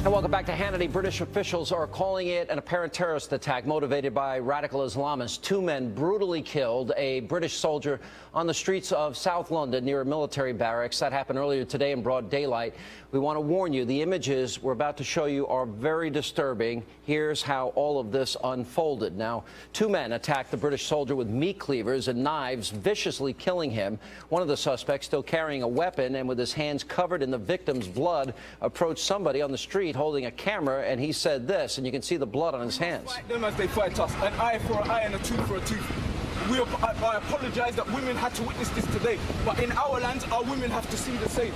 And welcome back to Hannity. British officials are calling it an apparent terrorist attack motivated by radical Islamists. Two men brutally killed a British soldier on the streets of South London near a military barracks. That happened earlier today in broad daylight. We want to warn you, the images we're about to show you are very disturbing. Here's how all of this unfolded. Now, two men attacked the British soldier with meat cleavers and knives, viciously killing him. One of the suspects, still carrying a weapon and with his hands covered in the victim's blood, approached somebody on the street holding a camera, and he said this, and you can see the blood on his hands. Fight them as they fight us, an eye for an eye and a tooth for a tooth. I apologise that women had to witness this today, but in our lands, our women have to see the same.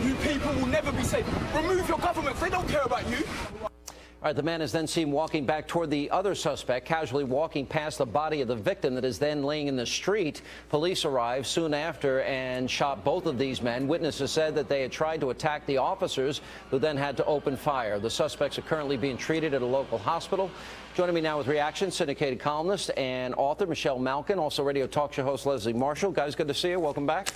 You people will never be safe. Remove your governments, they don't care about you. All right, the man is then seen walking back toward the other suspect, casually walking past the body of the victim that is then laying in the street. Police arrived soon after and shot both of these men. Witnesses said that they had tried to attack the officers, who then had to open fire. The suspects are currently being treated at a local hospital. Joining me now with reaction, syndicated columnist and author Michelle Malkin, also radio talk show host Leslie Marshall. Guys, good to see you. Welcome back.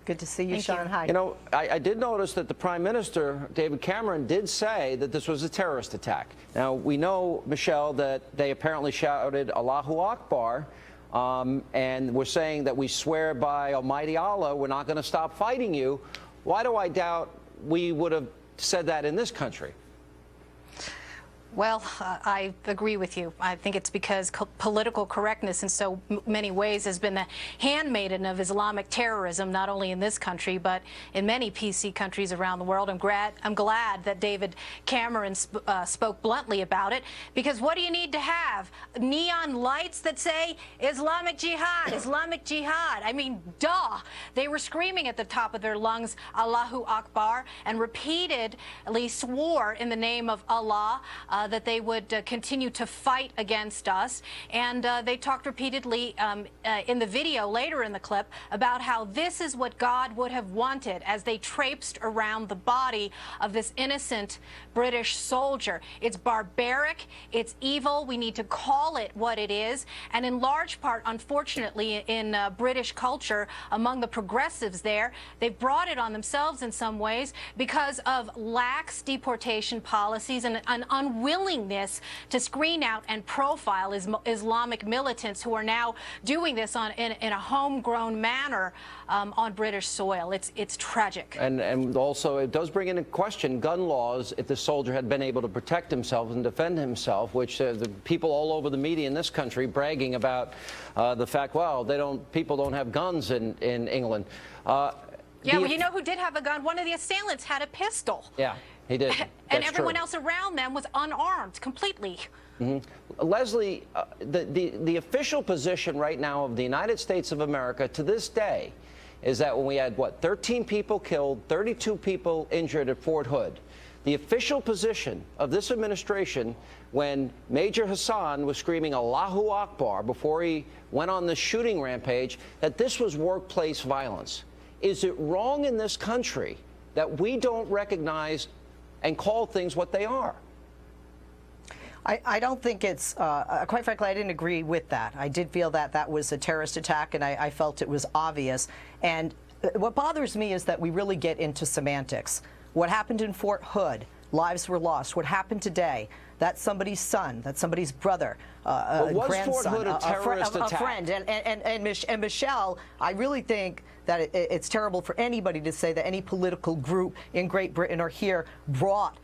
Good to see you, Sean. Hi. You know, I did notice that the Prime Minister, David Cameron, did say that this was a terrorist attack. Now, we know, Michelle, that they apparently shouted Allahu Akbar, and we're saying that we swear by Almighty Allah, we're not going to stop fighting you. Why do I doubt we would have said that in this country? Well, I agree with you. I think it's because political correctness in so many ways has been the handmaiden of Islamic terrorism, not only in this country, but in many PC countries around the world. I'm glad that David Cameron spoke bluntly about it, because what do you need to have? Neon lights that say Islamic Jihad, Islamic Jihad. I mean, duh. They were screaming at the top of their lungs, Allahu Akbar, and repeatedly swore in the name of Allah that they would continue to fight against us. And they talked repeatedly in the video later in the clip about how this is what God would have wanted as they traipsed around the body of this innocent British soldier. It's barbaric, it's evil, we need to call it what it is. And in large part, unfortunately, in British culture, among the progressives there, they've brought it on themselves in some ways because of lax deportation policies and an unwillingness to screen out and profile Islamic militants who are now doing this in a homegrown manner on British soil. It's tragic. And also, it does bring into question gun laws if the soldier had been able to protect himself and defend himself, which the people all over the media in this country bragging about the fact, well, people don't have guns in England. Yeah, well, you know who did have a gun? One of the assailants had a pistol. Yeah, he did. And everyone else around them was unarmed completely. Mm-hmm. Leslie, the official position right now of the United States of America to this day is that when we had, what, 13 people killed, 32 people injured at Fort Hood, the official position of this administration, when Major Hassan was screaming Allahu Akbar before he went on the shooting rampage, that this was workplace violence. Is it wrong in this country that we don't recognize and call things what they are? I don't think it's, quite frankly, I didn't agree with that. I did feel that that was a terrorist attack, and I felt it was obvious. And what bothers me is that we really get into semantics. What happened in Fort Hood, lives were lost. What happened today, that's somebody's son, that's somebody's brother, a grandson, a friend. And Michelle, I really think that it's terrible for anybody to say that any political group in Great Britain or here brought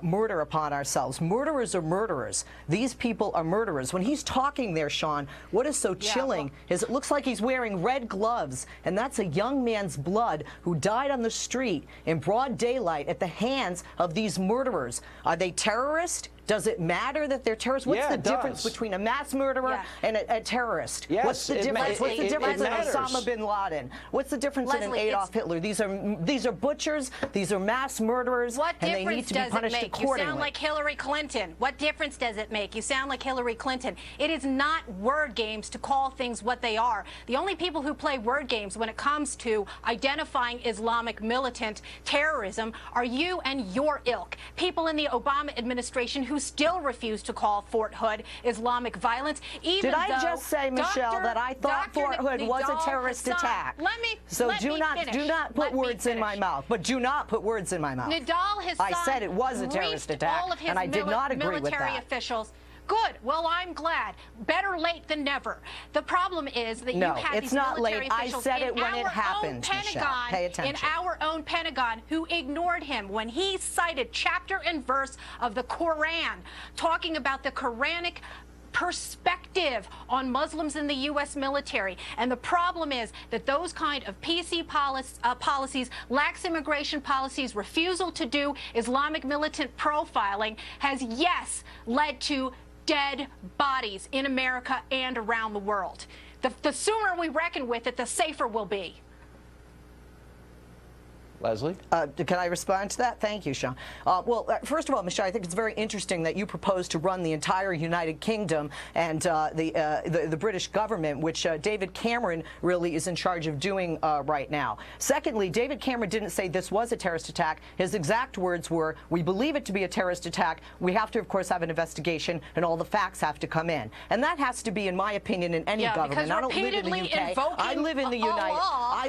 murder upon ourselves. Murderers are murderers. These people are murderers. When he's talking there, Sean, what is so chilling is it looks like he's wearing red gloves, and that's a young man's blood who died on the street in broad daylight at the hands of these murderers. Are they terrorists? Does it matter that they're terrorists? What's the difference between a mass murderer and a terrorist? Yes, what's the difference? What's the difference in Osama bin Laden? What's the difference in an Adolf Hitler? These are butchers. These are mass murderers, and they need to be punished accordingly. You sound like Hillary Clinton. What difference does it make? You sound like Hillary Clinton. It is not word games to call things what they are. The only people who play word games when it comes to identifying Islamic militant terrorism are you and your ilk. People in the Obama administration who still refuse to call Fort Hood Islamic violence, even Did I though just say, Michelle, Dr. that I thought Fort Hood was a terrorist attack? So do not put words in my mouth. But do not put words in my mouth. Nidal has I said it was a terrorist attack, and I did not agree with military that. officials. Good. Well, I'm glad. Better late than never. The problem is that you have these military officials I said it in when it our happened, own Pentagon, Michelle. Pay attention. in our own Pentagon, who ignored him when he cited chapter and verse of the Quran, talking about the Quranic perspective on Muslims in the U.S. military. And the problem is that those kind of PC policies, lax immigration policies, refusal to do Islamic militant profiling has, yes, led to dead bodies in America and around the world. The sooner we reckon with it, the safer we'll be. Leslie? Can I respond to that? Thank you, Sean. Well, first of all, Michelle, I think it's very interesting that you propose to run the entire United Kingdom and the British government, which David Cameron really is in charge of doing right now. Secondly, David Cameron didn't say this was a terrorist attack. His exact words were, we believe it to be a terrorist attack. We have to, of course, have an investigation, and all the facts have to come in. And that has to be, in my opinion, in any government. I don't live in the UK. I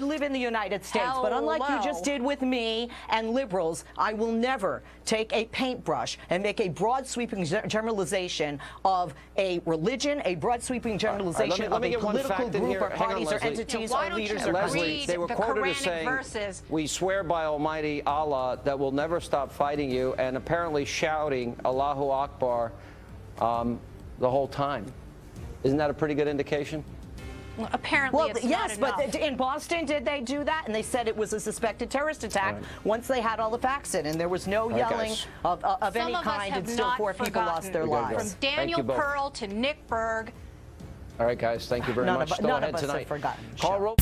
live in the United States. Hello. But unlike you just did with me and liberals, I will never take a paintbrush and make a broad sweeping generalization of a religion, a broad sweeping generalization of a political group or parties or entities or leaders or Leslie, they were quoted as saying, we swear by Almighty Allah that we'll never stop fighting you, and apparently shouting Allahu Akbar the whole time. Isn't that a pretty good indication? Well, apparently, it's yes, not but enough. in Boston, did they do that? And they said it was a suspected terrorist attack once they had all the facts in, and there was no yelling of any kind, and still 4 people lost their lives. From Daniel Pearl to Nick Berg. All right, guys, thank you very much. None of us have forgotten. Call